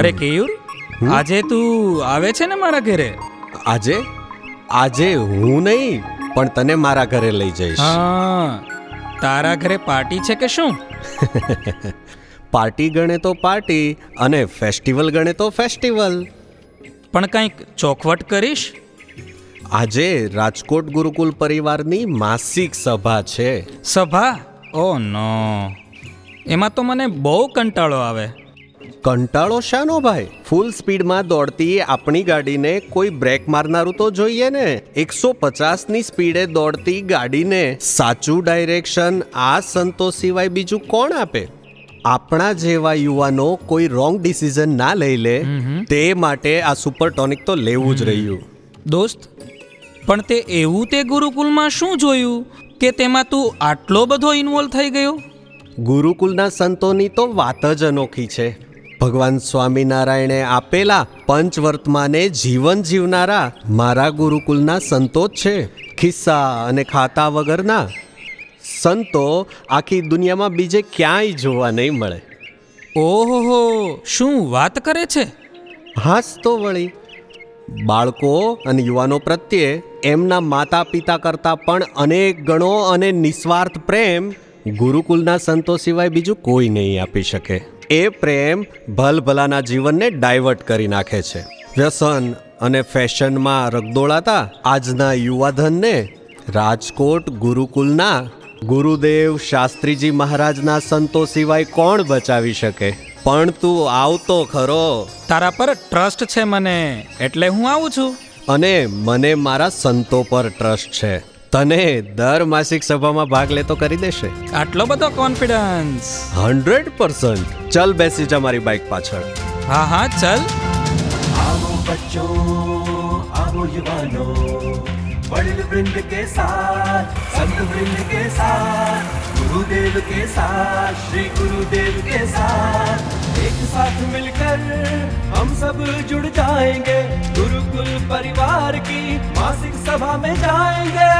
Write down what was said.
અરે કેયુર, આજે તું આવે છે ને મારા ઘરે? આજે આજે હું નહીં, પણ તને મારા ઘરે લઈ જઈશ. હા, તારા ઘરે પાર્ટી છે કે શું? પાર્ટી ગણે તો પાર્ટી અને ફેસ્ટિવલ ગણે તો ફેસ્ટિવલ. પણ કંઈક ચોખવટ કરીશ? આજે રાજકોટ ગુરુકુલ પરિવારની માસિક સભા છે. સભા? ઓ નો, એમાં તો મને બહુ કંટાળો આવે. કંટાળો શાનો ભાઈ? ફૂલ સ્પીડમાં દોડતી આપણી ગાડીને કોઈ બ્રેક મારનારું તો જોઈએ ને. 150ની સ્પીડે દોડતી ગાડીને સાચું ડાયરેક્શન આ સંતો સિવાય બીજું કોણ આપે? આપણા જેવા યુવાનો કોઈ રોંગ ડિસિઝન ના લઈ લે, તે માટે આ સુપર ટોનિક તો લેવું જ રહ્યું. દોસ્ત, પણ તે એવું તે ગુરુકુલમાં શું જોયું કે તેમાં તું આટલો બધો ઇન્વોલ્વ થઈ ગયો? ગુરુકુલના સંતોની તો વાત જ અનોખી છે. ભગવાન સ્વામિનારાયણે આપેલા પંચવર્તમાને જીવન જીવનારા મારા ગુરુકુલના સંતો જ છે. ખિસ્સા અને ખાતા વગરના સંતો આખી દુનિયામાં બીજે ક્યાંય જોવા નહીં મળે. ઓહો, શું વાત કરે છે? હાસ તો વળી. બાળકો અને યુવાનો પ્રત્યે એમના માતા પિતા કરતાં પણ અનેક ગણો અને નિસ્વાર્થ પ્રેમ ગુરુકુલના સંતો સિવાય બીજું કોઈ નહીં આપી શકે. એ પ્રેમ ભલભલાના જીવનને ડાયવર્ટ કરી નાખે છે. વ્યસન અને ફેશનમાં રગદોળાતા આજના યુવાધનને રાજકોટ ગુરુકુલના ગુરુદેવ શાસ્ત્રીજી મહારાજના સંતો સિવાય કોણ બચાવી શકે? પણ તું આવતો ખરો. તારા પર ટ્રસ્ટ છે મને, એટલે હું આવું છું. અને મને મારા સંતો પર ટ્રસ્ટ છે. તને દર માસિક સભામાં ભાગ લેતો કરી દેશે. આટલો બધો કોન્ફિડન્સ? 100%. ચલ બેસી જા મારી બાઇક પાછળ. હા હા, ચલ. आओ बच्चों, आओ युवानों, वडिल वृंद के साथ, संत वृंद के साथ, गुरुदेव के साथ, श्री गुरुदेव के साथ, एक साथ मिलकर हम सब जुड़ जाएंगे, गुरुकुल परिवार की मासिक सभा में जाएंगे.